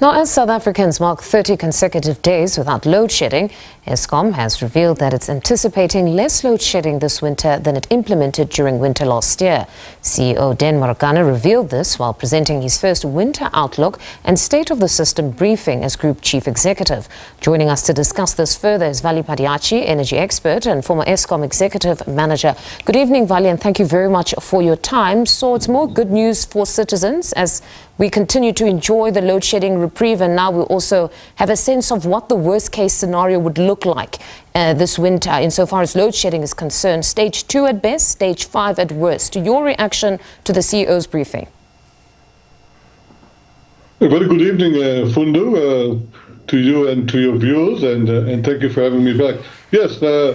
Now, as South Africans mark 30 consecutive days without load shedding, Eskom has revealed that it's anticipating less load shedding this winter than it implemented during winter last year. CEO Dan Marokane revealed this while presenting his first winter outlook and state of the system briefing as Group Chief Executive. Joining us to discuss this further is Vally Padayachee, energy expert and former Eskom Executive Manager. Good evening, Vally, and thank you very much for your time. So it's more good news for citizens as we continue to enjoy the load shedding reprieve, and now we also have a sense of what the worst case scenario would look like this winter insofar as load shedding is concerned. Stage 2 at best, stage 5 at worst. Your reaction to the CEO's briefing? A very good evening, Fundu, to you and to your viewers, and thank you for having me back. Yes, I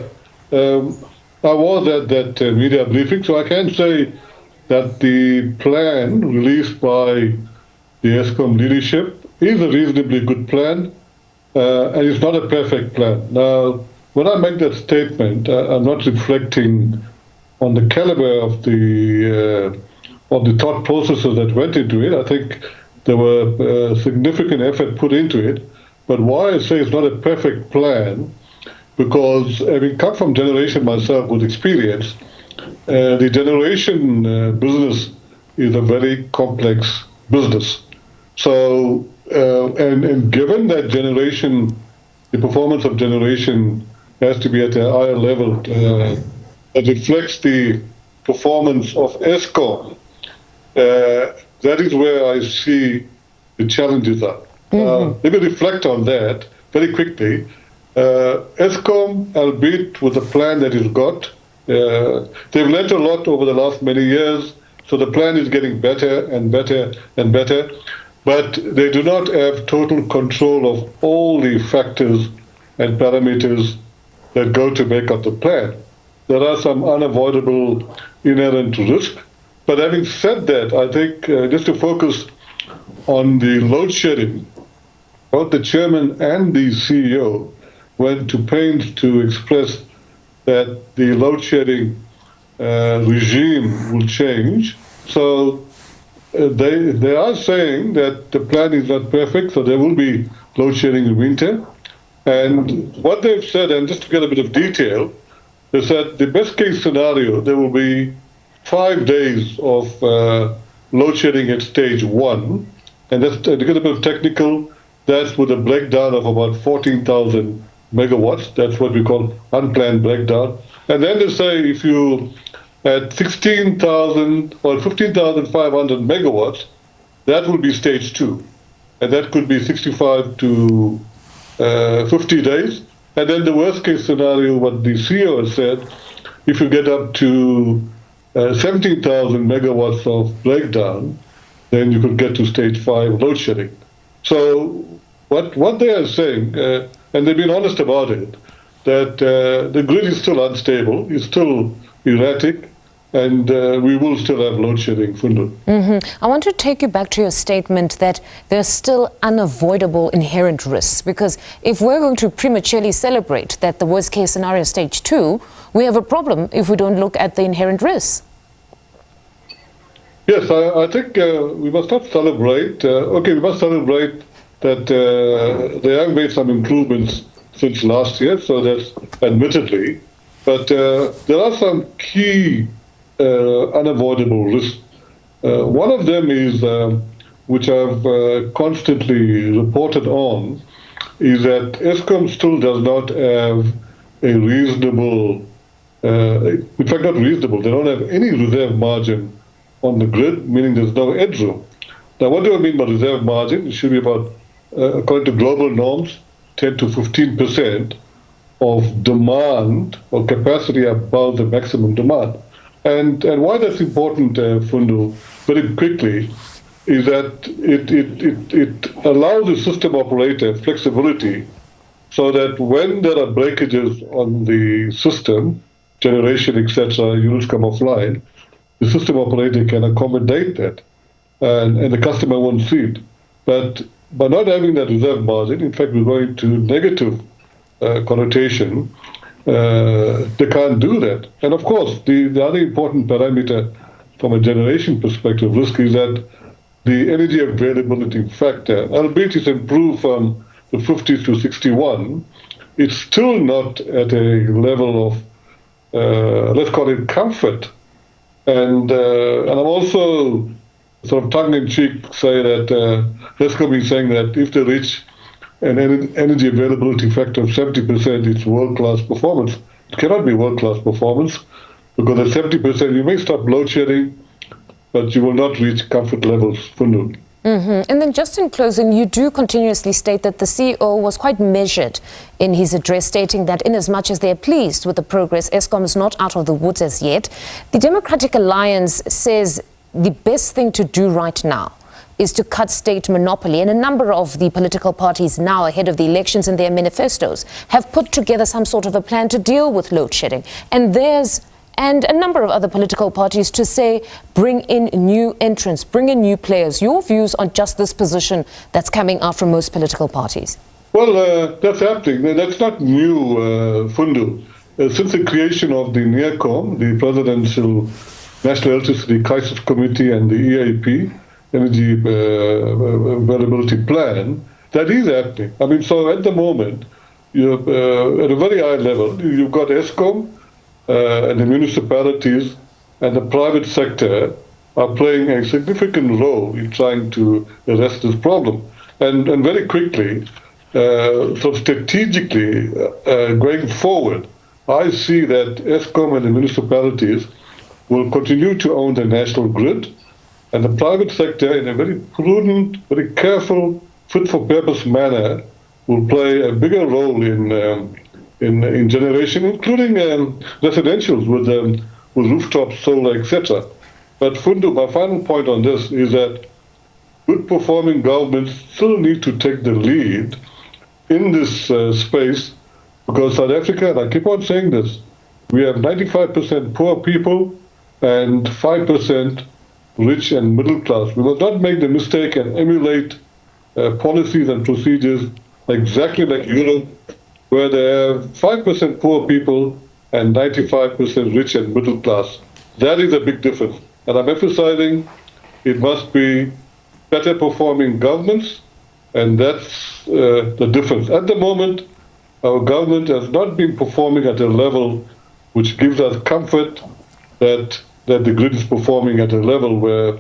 was at that media briefing, so I can say that the plan released by the Eskom leadership is a reasonably good plan, and it's not a perfect plan. Now, when I make that statement, I'm not reflecting on the caliber of the thought processes that went into it. I think there were significant effort put into it. But why I say it's not a perfect plan, because having come from generation myself with experience, the generation business is a very complex business. So, and given that generation, the performance of generation has to be at a higher level that reflects the performance of Eskom, that is where I see the challenges are. Let me reflect on that very quickly. Eskom, albeit with the plan that it's got, they've learned a lot over the last many years, so the plan is getting better and better and better, but they do not have total control of all the factors and parameters that go to make up the plan. There are some unavoidable inherent risk, but having said that, I think just to focus on the load shedding, both the chairman and the CEO went to pains to express that the load shedding regime will change. So they are saying that the plan is not perfect, so there will be load shedding in winter. And what they've said, and just to get a bit of detail, they said the best case scenario, there will be 5 days of load shedding at stage 1. And that's, to get a bit of technical, that's with a breakdown of about 14,000 megawatts. That's what we call unplanned breakdown. And then they say if you at 16,000 or 15,500 megawatts, that will be stage 2. And that could be 65 to 50 days. And then the worst case scenario, what the CEO has said, if you get up to 17,000 megawatts of breakdown, then you could get to stage 5 load shedding. So what they are saying, and they've been honest about it, that the grid is still unstable, it's still erratic, and we will still have load shedding. I want to take you back to your statement that there are still unavoidable inherent risks, because if we're going to prematurely celebrate that the worst case scenario is stage 2, we have a problem if we don't look at the inherent risks. Yes, I think we must not celebrate. We must celebrate that they have made some improvements since last year, so that's admittedly. But there are some key unavoidable risks. One of them is, which I've constantly reported on, is that Eskom still does not have a reasonable, in fact not reasonable, they don't have any reserve margin on the grid, meaning there's no headroom. Now, what do I mean by reserve margin? It should be about, according to global norms, 10 to 15% of demand or capacity above the maximum demand. And why that's important, Fundu, very quickly, is that it allows the system operator flexibility so that when there are breakages on the system, generation, etc., units come offline, the system operator can accommodate that, and the customer won't see it. But by not having that reserve margin, in fact, we're going to negative connotation. They can't do that. And of course, the other important parameter from a generation perspective, risk, is that the energy availability factor, albeit it's improved from the 50s to 61, it's still not at a level of, let's call it comfort. And I'm also sort of tongue-in-cheek say that Eskom is saying that if they reach an energy availability factor of 70%, it's world-class performance. It cannot be world-class performance because at 70% you may stop load shedding, but you will not reach comfort levels for noon. And then just in closing, you do continuously state that the CEO was quite measured in his address, stating that in as much as they are pleased with the progress, Eskom is not out of the woods as yet. The Democratic Alliance says the best thing to do right now is to cut state monopoly. And a number of the political parties now, ahead of the elections in their manifestos, have put together some sort of a plan to deal with load shedding. And a number of other political parties to say, bring in new entrants, bring in new players. Your views on just this position that's coming out from most political parties? Well, that's happening. That's not new, Fundu. Since the creation of the NEACOM, the Presidential National Electricity Crisis Committee, and the EAP, Energy Availability Plan, that is happening. I mean, so at the moment, at a very high level, you've got Eskom, and the municipalities and the private sector are playing a significant role in trying to arrest this problem. And very quickly, so strategically, going forward, I see that Eskom and the municipalities will continue to own the national grid, and the private sector, in a very prudent, very careful, fit-for-purpose manner, will play a bigger role in generation, including residentials with rooftop solar, etc. But Fundu, my final point on this is that good performing governments still need to take the lead in this space, because South Africa, and I keep on saying this, we have 95% poor people and 5% rich and middle class. We must not make the mistake and emulate policies and procedures exactly like Europe, where there are 5% poor people and 95% rich and middle class. That is a big difference. And I'm emphasizing it must be better performing governments, and that's the difference. At the moment, our government has not been performing at a level which gives us comfort that the grid is performing at a level where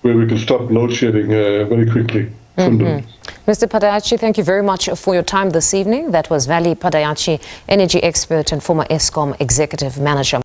we can stop load shedding very quickly. Mr. Padayachee, thank you very much for your time this evening. That was Vally Padayachee, energy expert and former Eskom executive manager.